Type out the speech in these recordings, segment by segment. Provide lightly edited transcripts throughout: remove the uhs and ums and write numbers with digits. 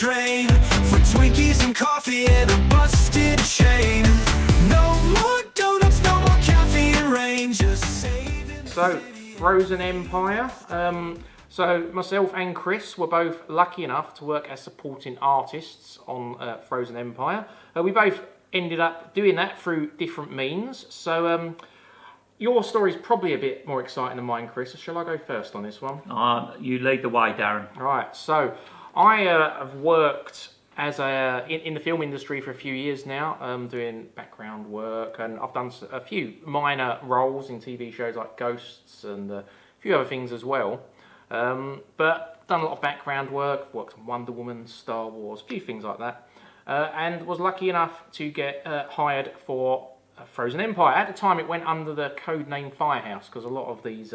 drain for Twinkies and coffee and a busted chain. No more donuts, no more caffeine rain, just saving. So, Frozen Empire. So myself and Chris were both lucky enough to work as supporting artists on Frozen Empire. We both ended up doing that through different means. So your story's probably a bit more exciting than mine, Chris. Shall I go first on this one? You lead the way, Darren. All right. So I have worked as in the film industry for a few years now, doing background work, and I've done a few minor roles in TV shows like Ghosts and a few other things as well. But done a lot of background work, worked on Wonder Woman, Star Wars, a few things like that, and was lucky enough to get hired for Frozen Empire. At the time it went under the code name Firehouse, because a lot of these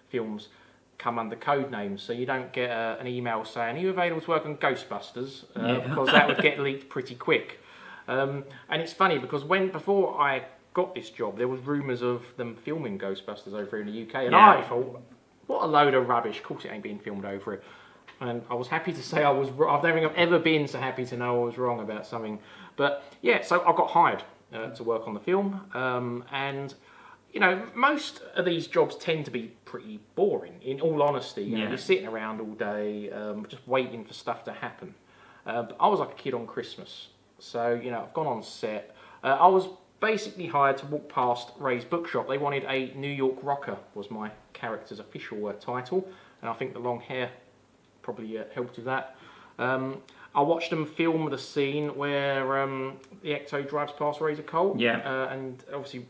films come under code names, so you don't get an email saying, are you available to work on Ghostbusters? Because that would get leaked pretty quick. And it's funny because before I got this job, there was rumours of them filming Ghostbusters over in the UK, and I thought, what a load of rubbish, of course it ain't being filmed over it. And I was happy to say I was wrong. I don't think I've ever been so happy to know I was wrong about something. But yeah, so I got hired to work on the film. And, you know, most of these jobs tend to be pretty boring, in all honesty. You know, you're sitting around all day, just waiting for stuff to happen. But I was like a kid on Christmas. So, you know, I've gone on set. I was basically hired to walk past Ray's bookshop. They wanted a New York rocker, was my character's official title, and I think the long hair probably helped with that. I watched them film the scene where the Ecto drives past Ray's occult, and obviously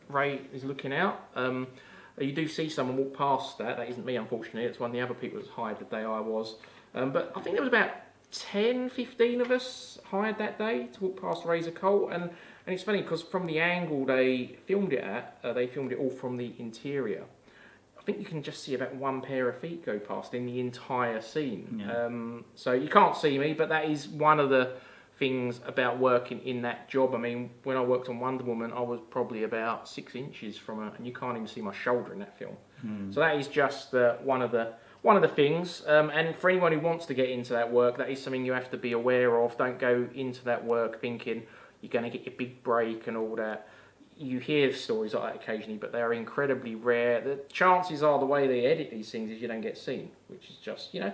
Ray is looking out. You do see someone walk past that. That isn't me, unfortunately. It's one of the other people that was hired the day I was. But I think there was about 10, 15 of us hired that day to walk past Ray's occult, and it's funny because from the angle they filmed it at, they filmed it all from the interior. I think you can just see about one pair of feet go past in the entire scene. So you can't see me, but that is one of the things about working in that job. I mean, when I worked on Wonder Woman, I was probably about 6 inches from her, and you can't even see my shoulder in that film. So that is just one of the things. And for anyone who wants to get into that work, that is something you have to be aware of. Don't go into that work thinking you're going to get your big break and all that. You hear stories like that occasionally, but they are incredibly rare. The chances are the way they edit these things is you don't get seen, which is just, you know,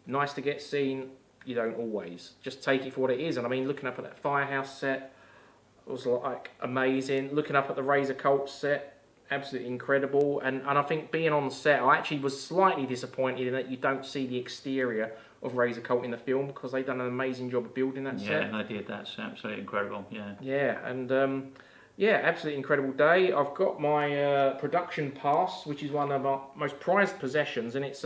nice to get seen. You don't always. Just take it for what it is. And I mean, looking up at that Firehouse set was like amazing. Looking up at the Razor Cult set, absolutely incredible. And I think being on set, I actually was slightly disappointed in that you don't see the exterior of Razor Cult in the film, because they've done an amazing job of building that set. Yeah, they did. That's absolutely incredible. Yeah. Yeah, and yeah, absolutely incredible day. I've got my production pass, which is one of my most prized possessions, and it's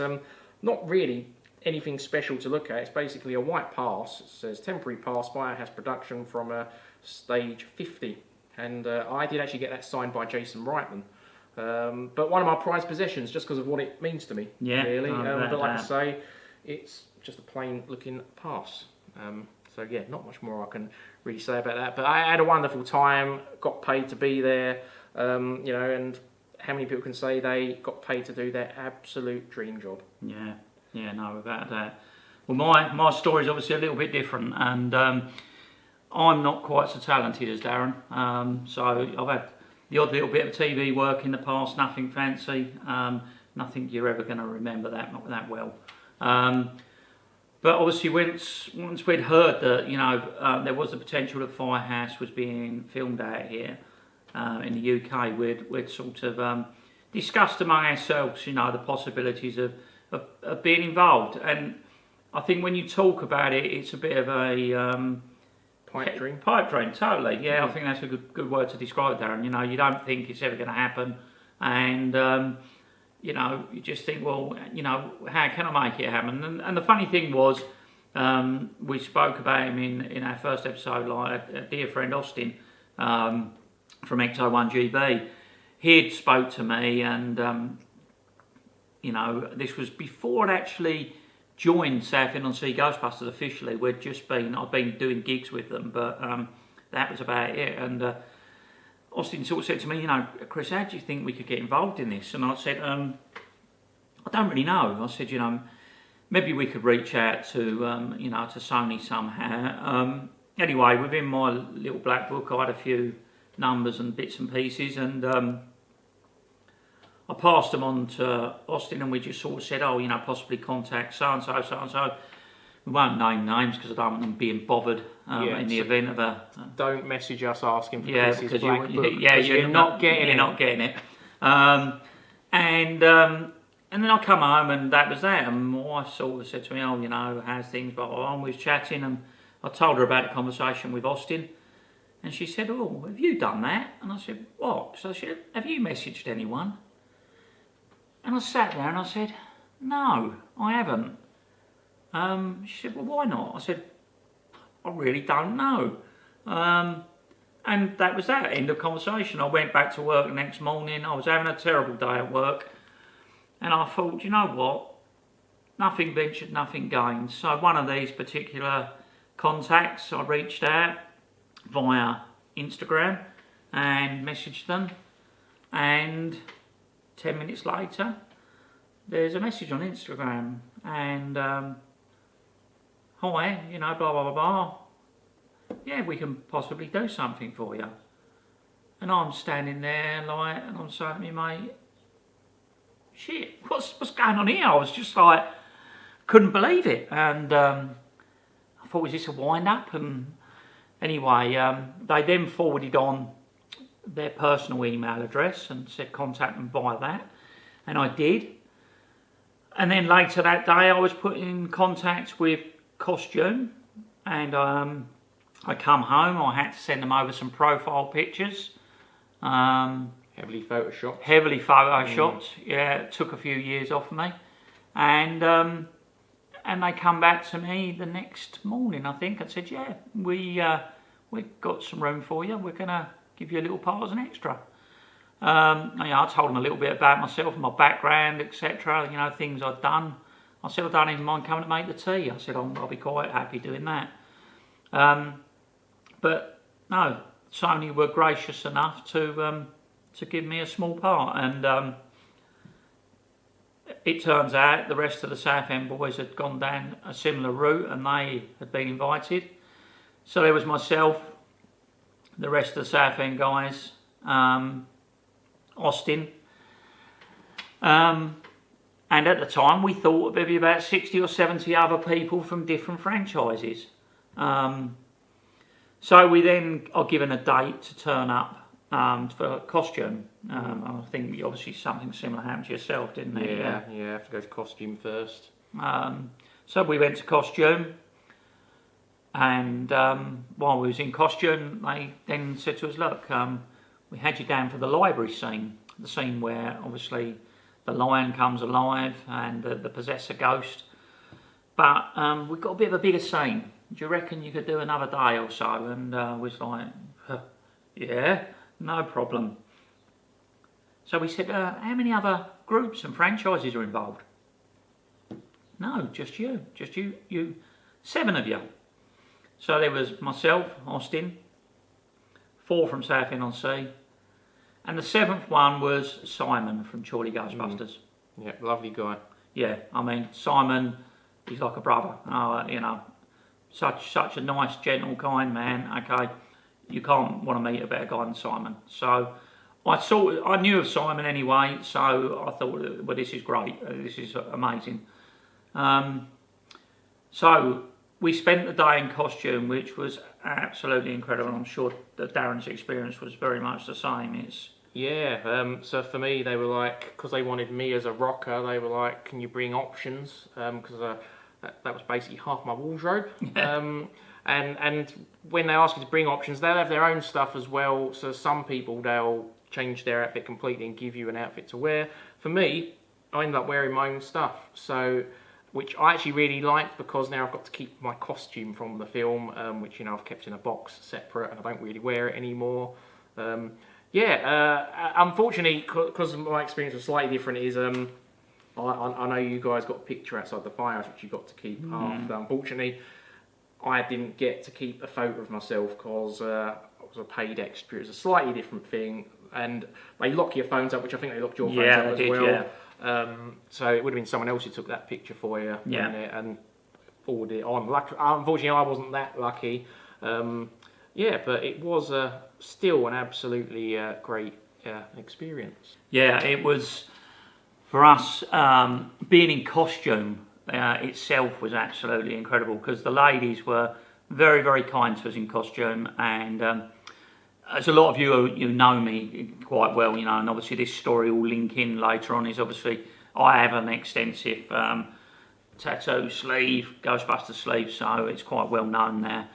not really anything special to look at. It's basically a white pass. It says temporary pass, Firehouse production from stage 50, and I did actually get that signed by Jason Reitman. But one of my prized possessions, just because of what it means to me. Yeah, really. But like I say, it's just a plain looking pass. So yeah, not much more I can really say about that. But I had a wonderful time, got paid to be there, you know, and how many people can say they got paid to do their absolute dream job? Yeah, no, without that. Well, my story is obviously a little bit different, and I'm not quite so talented as Darren. So I've had the odd little bit of TV work in the past, nothing fancy, nothing you're ever going to remember that well. But obviously, once we'd heard that, you know, there was the potential that Firehouse was being filmed out here in the UK, we'd sort of discussed among ourselves, you know, the possibilities of being involved. And I think when you talk about it, it's a bit of a pipe dream. Pipe dream, totally. Yeah, I think that's a good word to describe it, Darren. You know, you don't think it's ever going to happen, and you know, you just think, well, you know, how can I make it happen? And the funny thing was, we spoke about him in our first episode, like a dear friend Austin from Ecto1GB. He'd spoke to me, and you know, this was before I'd actually joined South Inland-Sea Ghostbusters officially. I'd been doing gigs with them, but that was about it. And Austin sort of said to me, you know, Chris, how do you think we could get involved in this? And I said, I don't really know. I said, you know, maybe we could reach out to, you know, to Sony somehow. Anyway, within my little black book, I had a few numbers and bits and pieces, and I passed them on to Austin, and we just sort of said, oh, you know, possibly contact so-and-so, so-and-so. We won't name names because I don't want them being bothered in the event of a... Don't message us asking for yeah, Chris's because black book. you're not getting it. You're not getting it. And then I come home, and that was that. And my wife sort of said to me, oh, you know, how's things? But we was chatting, and I told her about the conversation with Austin. And she said, oh, have you done that? And I said, what? So she said, have you messaged anyone? And I sat there and I said, no, I haven't. She said, well, why not? I said, I really don't know. And that was that, end of conversation. I went back to work the next morning. I was having a terrible day at work. And I thought, you know what? Nothing ventured, nothing gained. So one of these particular contacts, I reached out via Instagram and messaged them. And 10 minutes later, there's a message on Instagram. And, hi, you know, blah, blah, blah, blah. Yeah, we can possibly do something for you. And I'm standing there, like, and I'm saying to me, mate, shit, what's going on here? I was just like, couldn't believe it. And I thought, was this a wind-up? And anyway, they then forwarded on their personal email address and said contact them via that. And I did. And then later that day, I was put in contact with Costume, and I come home. I had to send them over some profile pictures. Heavily photoshopped. Heavily photoshopped. Yeah, it took a few years off of me, and they come back to me the next morning, I think, and said, yeah, we've got some room for you. We're gonna give you a little part as an extra. You know, I told them a little bit about myself and my background, etc. You know, things I'd done. I said, I don't even mind coming to make the tea. I said, I'll be quite happy doing that. But no, Sony were gracious enough to give me a small part. And it turns out the rest of the Southend boys had gone down a similar route, and they had been invited. So there was myself, the rest of the Southend guys, Austin. And at the time, we thought maybe about 60 or 70 other people from different franchises. So we then are given a date to turn up for costume. I think obviously something similar happened to yourself, didn't it? Yeah, you have to go to costume first. So we went to costume, and while we was in costume, they then said to us, look, we had you down for the library scene, the scene where obviously the lion comes alive and the possessor ghost. But we've got a bit of a bigger scene. Do you reckon you could do another day or so? And was like, yeah, no problem. So we said, how many other groups and franchises are involved? No, just you. 7 of you. So there was myself, Austin, 4 from Southend-on-Sea, and the 7th one was Simon from Chorley Ghostbusters. Yeah, lovely guy. Yeah, I mean, Simon, he's like a brother. You know, such a nice, gentle, kind man. Okay, you can't want to meet a better guy than Simon. So I knew of Simon anyway, so I thought, well, this is great. This is amazing. So we spent the day in costume, which was absolutely incredible. I'm sure that Darren's experience was very much the same. Yeah, so for me, they were like, because they wanted me as a rocker, they were like, can you bring options? Because that was basically half my wardrobe. Yeah. And when they ask you to bring options, they'll have their own stuff as well. So some people, they'll change their outfit completely and give you an outfit to wear. For me, I ended up wearing my own stuff. So, which I actually really liked, because now I've got to keep my costume from the film, which, you know, I've kept in a box separate and I don't really wear it anymore. Unfortunately, because my experience was slightly different, is I know you guys got a picture outside the firehouse which you got to keep after. Unfortunately, I didn't get to keep a photo of myself because I was a paid extra. It was a slightly different thing, and they lock your phones up, which I think they locked your phones up as well. So it would have been someone else who took that picture for you, Yeah. and forwarded it on. Unfortunately, I wasn't that lucky. But it was still an absolutely great experience. Yeah, it was for us. Being in costume itself was absolutely incredible because the ladies were very, very kind to us in costume, and as a lot of you know me quite well, and obviously this story will link in later on. Is obviously I have an extensive tattoo sleeve, Ghostbusters sleeve, so it's quite well known there.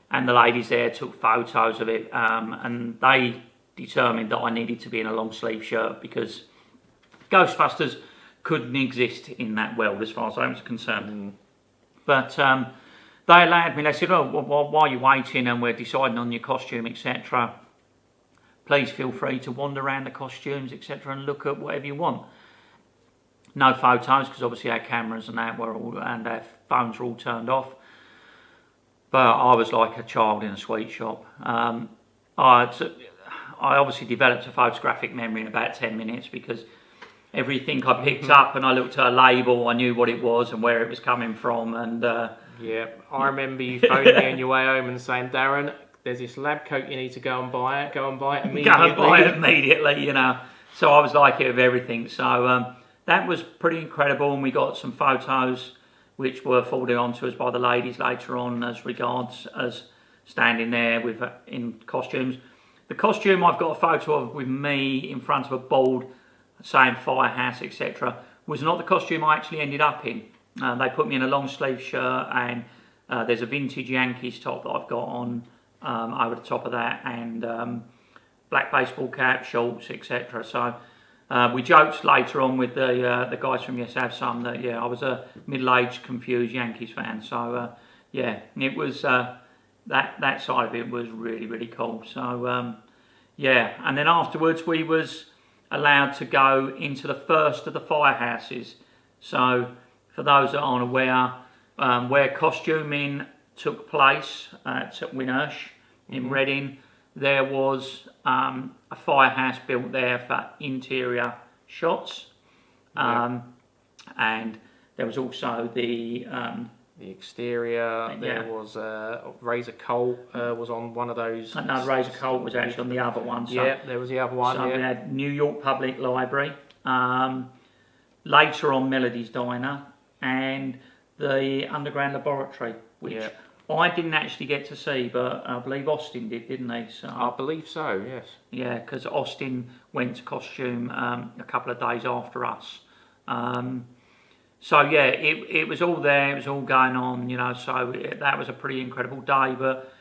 And the ladies there took photos of it, and they determined that I needed to be in a long sleeve shirt because Ghostbusters couldn't exist in that world as far as I was concerned. But they allowed me, they said, oh, well, while you're waiting and we're deciding on your costume, etc., please feel free to wander around the costumes, etc., and look at whatever you want. No photos, because obviously our cameras and that and our phones were all turned off. But I was like a child in a sweet shop. I obviously developed a photographic memory in about 10 minutes because everything I picked up and I looked at a label, I knew what it was and where it was coming from. And I remember you phoning me on your way home and saying, Darren, there's this lab coat you need to go and buy it. Go and buy it immediately. Go and buy it immediately, So I was like it with everything. So that was pretty incredible, and we got some photos which were forwarded on to us by the ladies later on as regards us standing there in costumes. The costume I've got a photo of with me in front of a board saying Firehouse, etc., was not the costume I actually ended up in. They put me in a long sleeve shirt, and there's a vintage Yankees top that I've got on over the top of that, and black baseball cap, shorts, etc. So we joked later on with the guys from Yes Have Some that I was a middle-aged confused Yankees fan. So it was that side of it was really, really cool. So and then afterwards we was allowed to go into the first of the firehouses. So for those that aren't aware, where costuming took place at Winnersh in Reading, there was a firehouse built there for interior shots, and there was also the exterior. There was Razor Colt was on one of those. No, Razor Colt was actually on the other one. So, there was the other one. So we had New York Public Library, later on Melody's Diner, and the Underground Laboratory, which I didn't actually get to see, but I believe Austin did, didn't he? So, I believe so, yes. Yeah, because Austin went to costume a couple of days after us. It was all there, it was all going on, so that was a pretty incredible day, but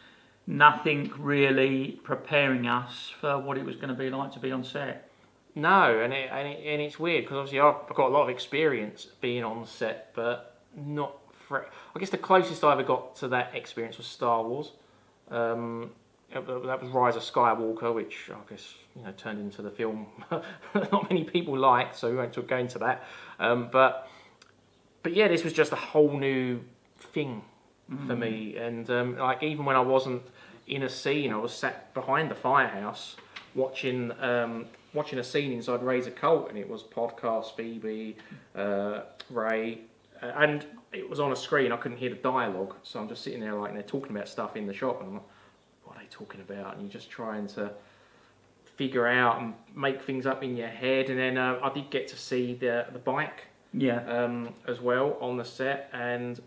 nothing really preparing us for what it was going to be like to be on set. No, and it's weird, because obviously I've got a lot of experience being on set, but not I guess the closest I ever got to that experience was Star Wars. That was Rise of Skywalker, which I guess turned into the film not many people liked, so we won't go into that. But this was just a whole new thing for me, and even when I wasn't in a scene, I was sat behind the firehouse watching a scene inside Razor Colt, and it was Podcast, Phoebe, Ray, and it was on a screen. I couldn't hear the dialogue, so I'm just sitting there and they're talking about stuff in the shop, and I'm like, what are they talking about? And you're just trying to figure out and make things up in your head. And then I did get to see the bike as well on the set, and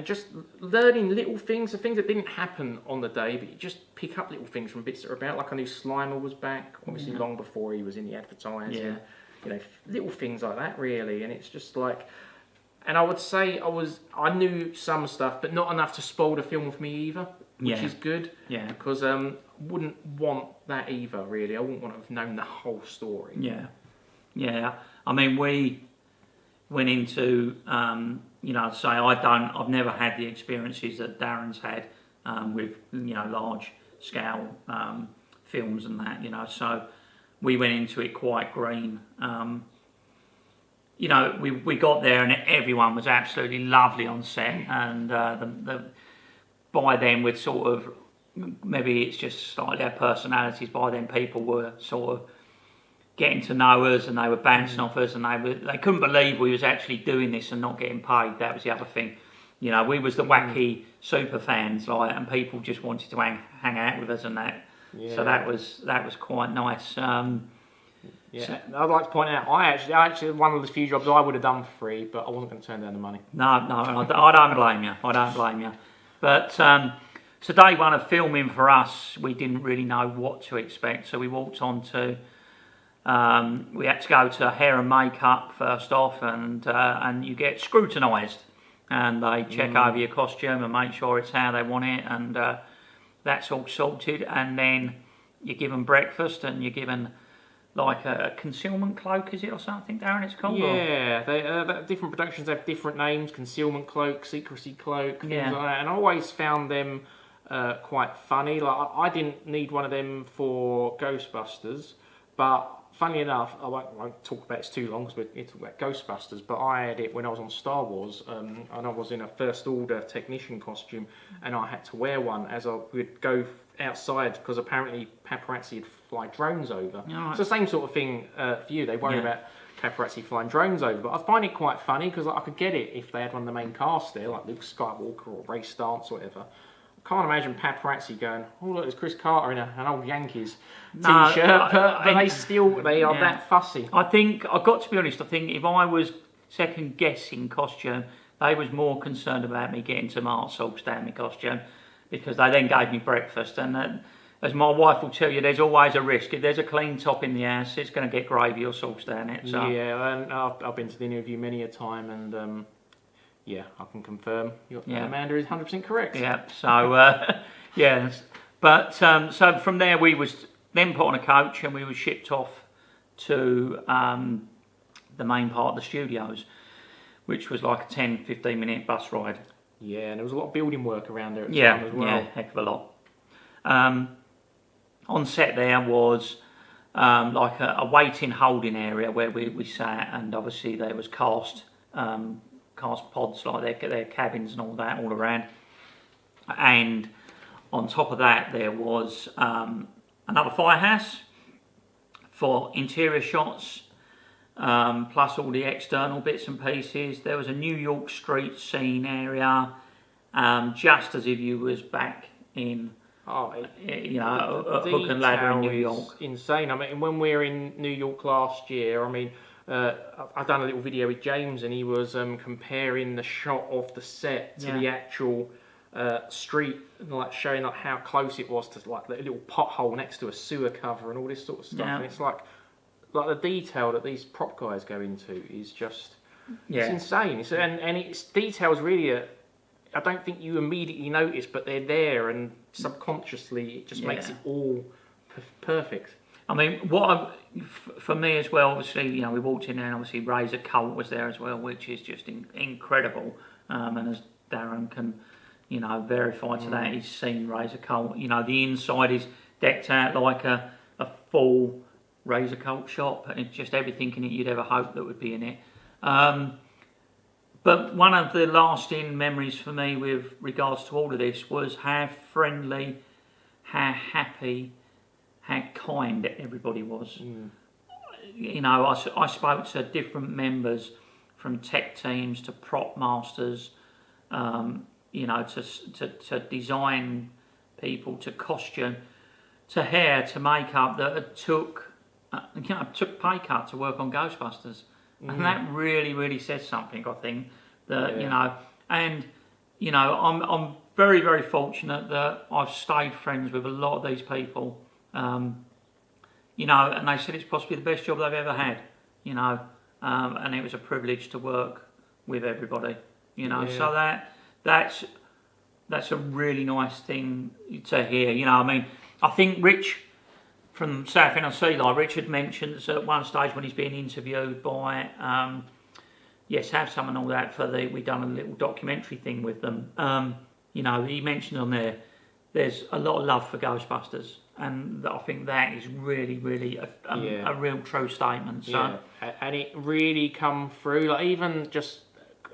just learning little things, the things that didn't happen on the day, but you just pick up little things from bits that are about. Like I knew Slimer was back, obviously long before he was in the advertising. Little things like that really, and it's just like. And I would say I knew some stuff, but not enough to spoil the film for me either, which is good. Yeah. Because wouldn't want that either, really. I wouldn't want to have known the whole story. Yeah. Yeah. I mean, we went into, I've never had the experiences that Darren's had with, large scale films and that, so we went into it quite green. We got there and everyone was absolutely lovely on set, and by then we'd sort of, maybe it's just slightly our personalities, by then people were sort of getting to know us, and they were bouncing off us, and they couldn't believe we was actually doing this and not getting paid. That was the other thing. You know, we was the wacky super fans, like, and people just wanted to hang out with us and that. Yeah. So that was quite nice. Yeah, so, I'd like to point out, I actually one of the few jobs I would have done for free, but I wasn't going to turn down the money. No, I don't blame you. I don't blame you. But so day one of filming for us, we didn't really know what to expect. So we walked on to, we had to go to hair and makeup first off, and you get scrutinised, and they check over your costume and make sure it's how they want it, and that's all sorted. And then you're given breakfast, and you're given like a concealment cloak, is it, or something, Darren, it's called? Yeah, different productions have different names: concealment cloak, secrecy cloak, things like that. And I always found them quite funny. Like, I didn't need one of them for Ghostbusters, but funny enough, I won't talk about it too long because we're talking about Ghostbusters, but I had it when I was on Star Wars, and I was in a First Order technician costume, and I had to wear one as I would go outside, because apparently paparazzi would fly drones over. Right. It's the same sort of thing for you. They worry about paparazzi flying drones over, but I find it quite funny because I could get it if they had one of the main cast there, like Luke Skywalker or Ray Stantz or whatever. I can't imagine paparazzi going, oh look, there's Chris Carter in an old Yankees t-shirt, but they are that fussy. I think, I've got to be honest, I think if I was second guessing costume, they was more concerned about me getting tomato sauce down my costume, because they then gave me breakfast, and as my wife will tell you, there's always a risk. If there's a clean top in the house, it's going to get gravy or sauce down it. So. Yeah, and I've been to the interview many a time, and yeah, I can confirm Amanda is 100% correct. Yeah, so yes, but so from there we was then put on a coach, and we were shipped off to the main part of the studios, which was like a 10-15 minute bus ride. Yeah, and there was a lot of building work around there at the time as well. Yeah, heck of a lot. On set there was like a waiting holding area where we sat, and obviously there was cast pods, like their cabins and all that all around. And on top of that there was another firehouse for interior shots, plus all the external bits and pieces. There was a New York street scene area, just as if you was back in, hook and ladder in New York. Insane. I mean, when we were in New York last year, I mean, I've done a little video with James, and he was comparing the shot of the set to the actual street, like showing like how close it was to like the little pothole next to a sewer cover and all this sort of stuff. And it's like the detail that these prop guys go into is just it's insane. And it's details really. I don't think you immediately notice, but they're there, and subconsciously it just makes it all perfect. I mean, for me as well, obviously, you know, we walked in there, and obviously Razor Cult was there as well, which is just incredible. And as Darren can, you know, verify to that, he's seen Razor Cult. You know, the inside is decked out like a full Razor Cult shop, and it's just everything in it you'd ever hope that would be in it. But one of the lasting memories for me with regards to all of this was how friendly, how happy, how kind everybody was. You know, I spoke to different members, from tech teams to prop masters, you know, to design people, to costume, to hair, to makeup, that took pay cut to work on Ghostbusters. And that really, really says something, I think, that, you know, and, you know, I'm very, very fortunate that I've stayed friends with a lot of these people, you know, and they said it's possibly the best job they've ever had, you know, and it was a privilege to work with everybody, you know, so that's a really nice thing to hear, you know. I mean, I think Rich from Southend-on-Sea, like Richard mentions at one stage when he's being interviewed by Yes Have Some and all that, we done a little documentary thing with them. You know, he mentioned on there's a lot of love for Ghostbusters, and I think that is really, really a real true statement. So. Yeah, and it really come through. Like, even just,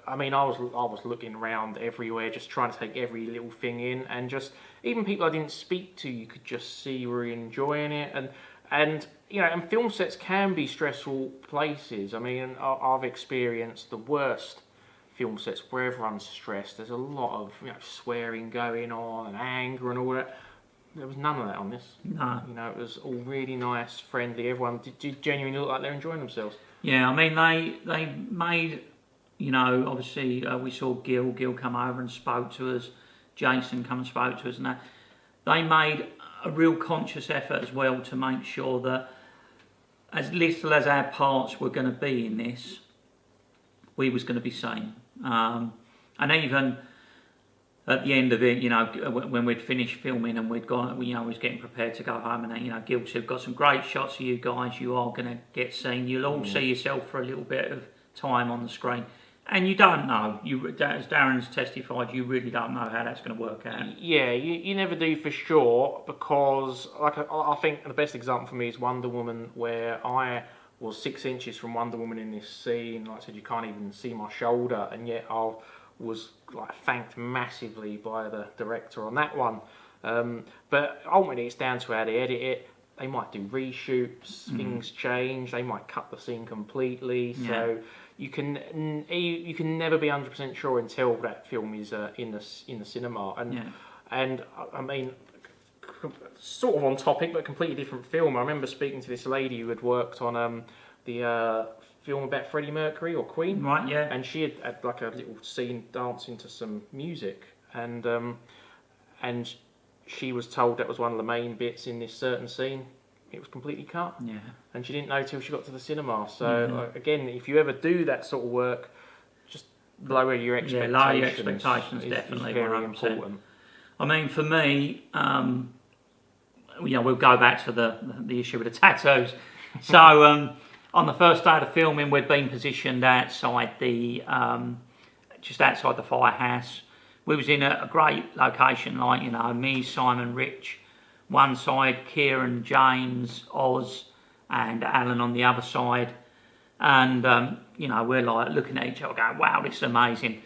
I mean, I was looking around everywhere, just trying to take every little thing in, and just even people I didn't speak to, you could just see were enjoying it, And and film sets can be stressful places. I mean, I've experienced the worst film sets where everyone's stressed. There's a lot of swearing going on and anger and all that. There was none of that on this. No. It was all really nice, friendly. Everyone did genuinely look like they're enjoying themselves. Yeah, I mean, they made, obviously we saw Gil come over and spoke to us, Jason come and spoke to us, and that. They made a real conscious effort as well to make sure that as little as our parts were going to be in this, we was going to be seen. And even at the end of it, when we'd finished filming and we'd gone, was getting prepared to go home, and Gil said, "We've got some great shots of you guys. You are going to get seen. You'll all see yourself for a little bit of time on the screen." And you don't know. As Darren's testified, you really don't know how that's going to work out. Yeah, you never do for sure, because I think the best example for me is Wonder Woman, where I was 6 inches from Wonder Woman in this scene. Like I said, you can't even see my shoulder, and yet I was thanked massively by the director on that one. But ultimately, it's down to how they edit it. They might do reshoots, things change. They might cut the scene completely. Yeah. So you can never be 100% sure until that film is in the cinema. And I mean, sort of on topic, but a completely different film. I remember speaking to this lady who had worked on the film about Freddie Mercury or Queen. Right, yeah. And she had like a little scene dancing to some music, and she was told that was one of the main bits in this certain scene. It was completely cut. Yeah. And she didn't know till she got to the cinema. So again, if you ever do that sort of work, just lower your expectations. Yeah, lower your expectations, definitely. Is very important. I mean, for me, we'll go back to the issue with the tattoos. So on the first day of the filming, we'd been positioned outside just outside the firehouse. We was in a great location, me, Simon, Rich, one side, Kieran, James, Oz, and Alan on the other side. And, we're looking at each other going, wow, this is amazing.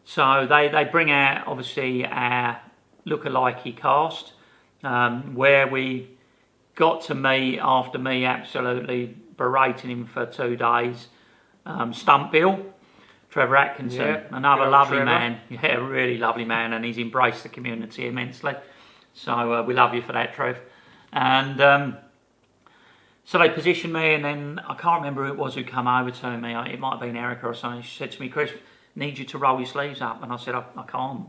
So they bring out, obviously, our look-alike cast, where we got to meet, after me absolutely berating him for 2 days, Stunt Bill, Trevor Atkinson, another lovely man, really lovely man, and he's embraced the community immensely. So we love you for that, Trev. And so they positioned me, and then I can't remember who it was who came over to me. It might have been Erica or something. She said to me, "Chris, need you to roll your sleeves up." And I said, I can't.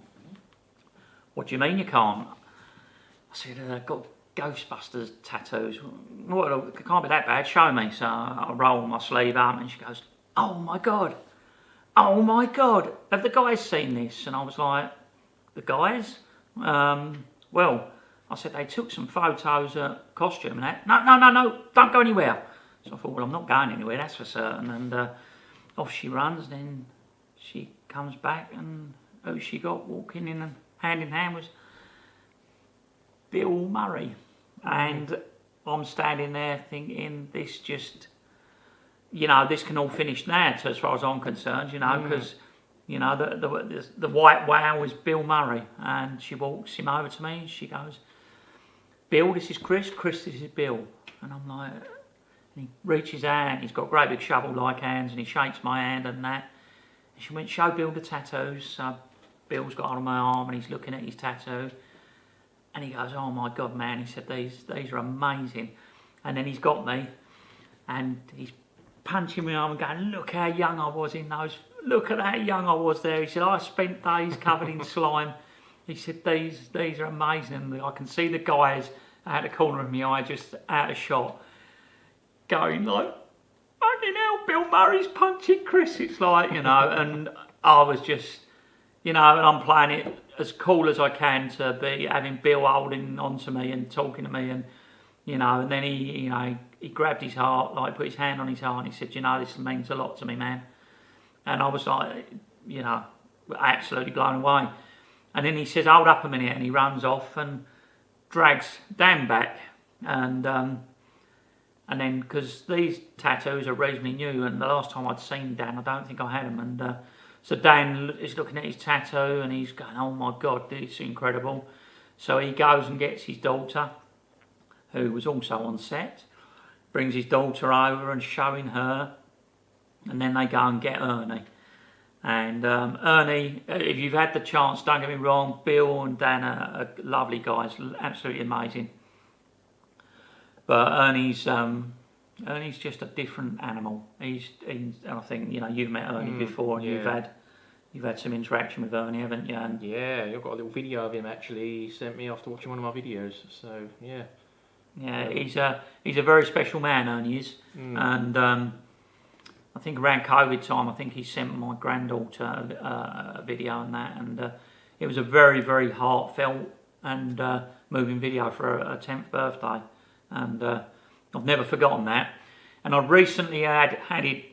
"What do you mean you can't?" I said, "I've got Ghostbusters tattoos." "Well, it can't be that bad, show me." So I roll my sleeve up, and she goes, "Oh my God, have the guys seen this?" And I was like, "The guys?" Well, I said, "They took some photos at costume and that." No, don't go anywhere." So I thought, well, I'm not going anywhere, that's for certain. And off she runs. Then she comes back, and who she got walking in hand was Bill Murray. And I'm standing there thinking, this just, this can all finish now, as far as I'm concerned, because, the white wow is Bill Murray. And she walks him over to me, and she goes, "Bill, this is Chris. Chris, this is Bill." And I'm like, and he reaches out, he's got great big shovel-like hands, and he shakes my hand and that. And she went, "Show Bill the tattoos." So Bill's got on my arm, and he's looking at his tattoo. And he goes, "Oh my God, man," he said, these are amazing. And then he's got me, and he's punching my arm and going, "Look how young I was in those, look at how young I was there." He said, "I spent days covered in slime." He said, these are amazing. I can see the guys out the corner of my eye, just out of shot, going like, "Fucking hell, Bill Murray's punching Chris." It's like, and I was just, and I'm playing it as cool as I can to be having Bill holding on to me and talking to me, and and then he grabbed his heart, put his hand on his heart, and he said, "This means a lot to me, man." And I was like, absolutely blown away. And then he says, "Hold up a minute," and he runs off and drags Dan back. And then, because these tattoos are reasonably new, and the last time I'd seen Dan, I don't think I had them. And so Dan is looking at his tattoo, and he's going, "Oh my God, this is incredible." So he goes and gets his daughter, who was also on set, brings his daughter over and showing her, and then they go and get Ernie. And Ernie, if you've had the chance, don't get me wrong, Bill and Dan are lovely guys, absolutely amazing. But Ernie's just a different animal. He's I think you've met Ernie before, and you've had some interaction with Ernie, haven't you? And yeah, you've got a little video of him actually. He sent me after watching one of my videos. So yeah. Yeah, he's a very special man, Ernie is, and I think around COVID time, I think he sent my granddaughter a video on that, and it was a very, very heartfelt and moving video for her 10th birthday, and I've never forgotten that. And I recently added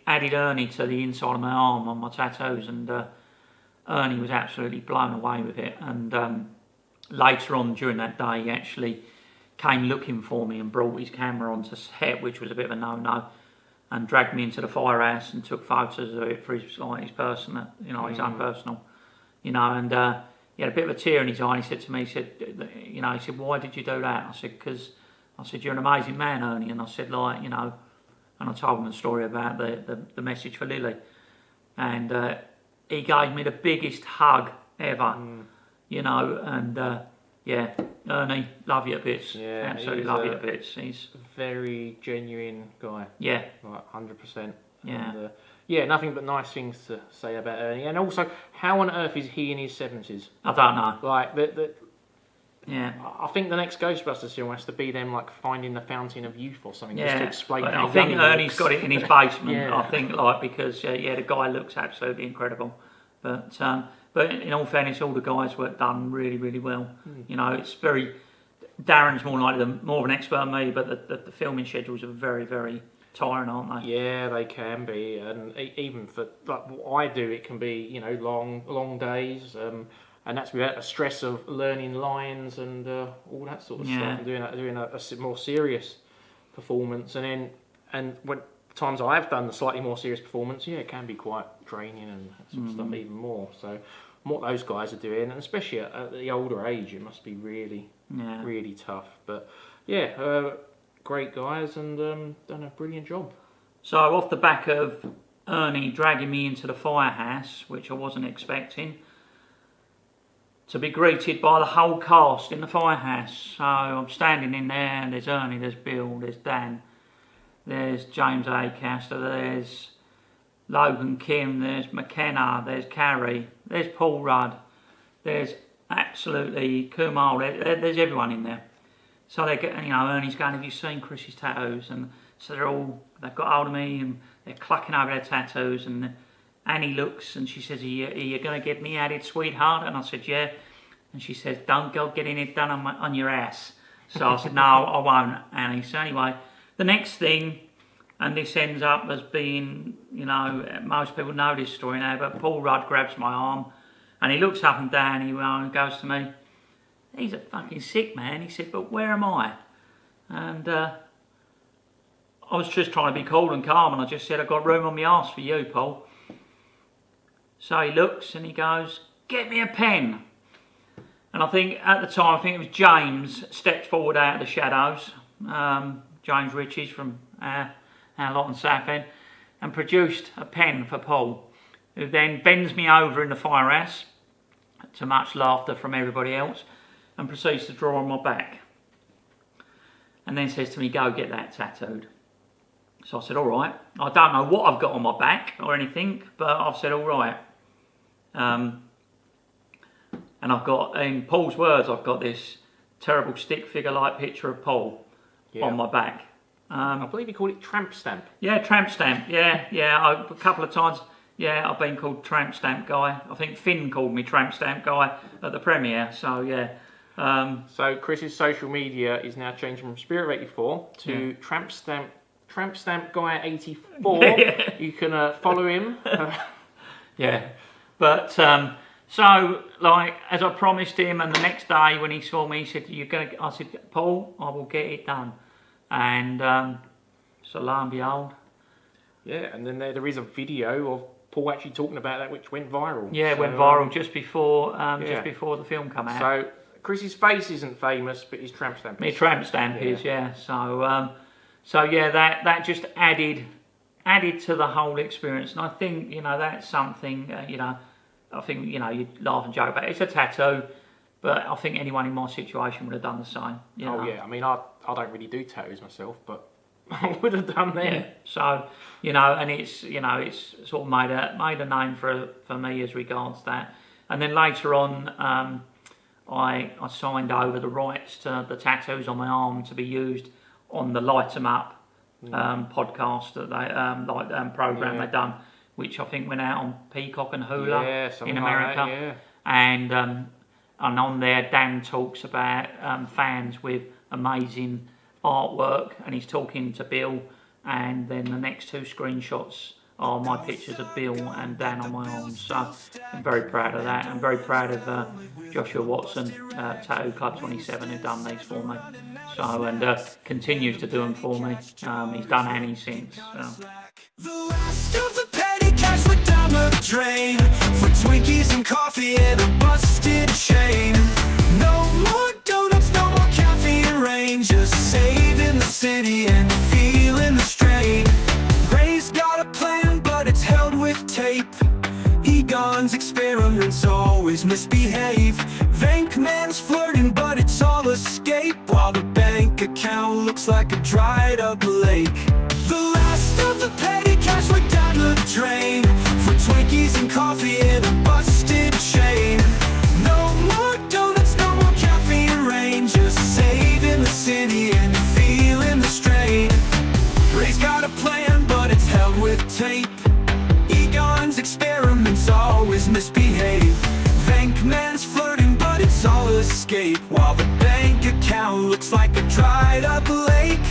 Ernie to the inside of my arm on my tattoos, and Ernie was absolutely blown away with it. And later on during that day, he actually came looking for me and brought his camera onto set, which was a bit of a no-no, and dragged me into the firehouse and took photos of it for his personal, his own personal, and he had a bit of a tear in his eye. And he said to me, he said, why did you do that? I said, because you're an amazing man, Ernie. And I said, and I told him the story about the message for Lily, and he gave me the biggest hug ever, and. Yeah, Ernie, love you to bits. Yeah, absolutely love you to bits. He's a very genuine guy. Yeah, like 100%. Yeah, and, nothing but nice things to say about Ernie. And also, how on earth is he in his 70s? I don't know. Like yeah, I think the next Ghostbusters film has to be them like finding the fountain of youth or something, just to explain. I think Ernie's got it in his basement. I think because the guy looks absolutely incredible, But in all fairness, all the guys were done really, really well. It's very. Darren's more of an expert than me, but the filming schedules are very, very tiring, aren't they? Yeah, they can be, and even for like what I do, it can be long days, and that's without the stress of learning lines and all that sort of stuff, and doing a more serious performance, and when times I've done the slightly more serious performance, it can be quite draining and that sort of stuff even more. So what those guys are doing, and especially at the older age, it must be really, really tough. But great guys, and done a brilliant job. So off the back of Ernie dragging me into the firehouse, which I wasn't expecting, to be greeted by the whole cast in the firehouse. So I'm standing in there, and there's Ernie, there's Bill, there's Dan, there's James Acaster, there's Logan Kim, there's McKenna, there's Carrie, there's Paul Rudd, there's absolutely Kumal, there's everyone in there. So they're Ernie's going, have you seen Chris's tattoos? And so they've got hold of me and they're clucking over their tattoos, and Annie looks and she says, are you going to get me added, sweetheart? And I said, yeah. And she says, don't go getting it done on your ass. So I said, no, I won't, Annie. So anyway, the next thing, and this ends up as being, most people know this story now, but Paul Rudd grabs my arm and he looks up and down and he goes to me, he's a fucking sick man. He said, but where am I? And I was just trying to be cool and calm, and I just said, I've got room on my arse for you, Paul. So he looks and he goes, get me a pen. And I think at the time, it was James stepped forward out of the shadows, James Riches from our lot in Southend, and produced a pen for Paul, who then bends me over in the firehouse, to much laughter from everybody else, and proceeds to draw on my back. And then says to me, go get that tattooed. So I said, all right. I don't know what I've got on my back or anything, but I've said, all right. And I've got, in Paul's words, I've got this terrible stick figure-like picture of Paul on my back. I believe he called it tramp stamp. Yeah, tramp stamp. Yeah. A couple of times, I've been called tramp stamp guy. I think Finn called me tramp stamp guy at the premiere. So yeah. So Chris's social media is now changing from Spirit of 84 to tramp stamp guy 84. You can follow him. But so like as I promised him, and the next day when he saw me, he said, I said, Paul, I will get it done. And so lo and behold. Yeah, and then there is a video of Paul actually talking about that, which went viral. Yeah, it went viral just before the film came out. So Chris's face isn't famous, but his tramp stamp is. His tramp stamp is, yeah. So So yeah, that just added to the whole experience, and I think that's something I think you laugh and joke about it. It's a tattoo, but I think anyone in my situation would have done the same. Oh yeah, I mean I don't really do tattoos myself, but I would have done them. Yeah. So and it's it's sort of made a name for me as regards that. And then later on, I signed over the rights to the tattoos on my arm to be used on the Light 'Em Up podcast that they program they've done, which I think went out on Peacock and Hulu in America. Like that, yeah. And on there, Dan talks about fans with amazing artwork, and he's talking to Bill, and then the next two screenshots are my pictures of Bill and Dan on my arms. So I'm very proud of that. I'm very proud of Joshua Watson, Tattoo Club 27, who done these for me. So and continues to do them for me. He's done Annie since. So. The last of the petty cash went down the drain for Twinkies and coffee and a busted chain. No more donuts, no more caffeine rain, just saving the city and feeling the strain. Ray's got a plan, but it's held with tape. Egon's experiments always misbehave. Venkman's flirting, but it's all escape, while the bank account looks like a dried up lake. The last of the petty cash went down the drain for Twinkies and coffee and a busted chain. No more donuts, no more caffeine rain, just saving the city and feeling the strain. Ray's got a plan, but it's held with tape. Egon's experiments always misbehave. Venkman's flirting, but it's all escape, while the bank account looks like a dried up lake.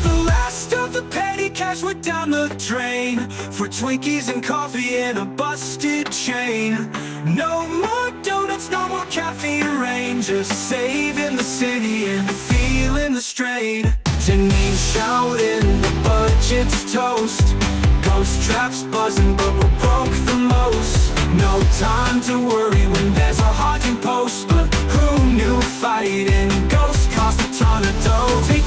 The last of the petty cash went down the drain for Twinkies and coffee and a busted chain. No more donuts, no more caffeine rain, just saving the city and feeling the strain. Janine shouting, the budget's toast. Ghost traps buzzing, but we're broke the most. No time to worry when there's a haunting post, but who knew fighting ghosts cost a ton of dough? Take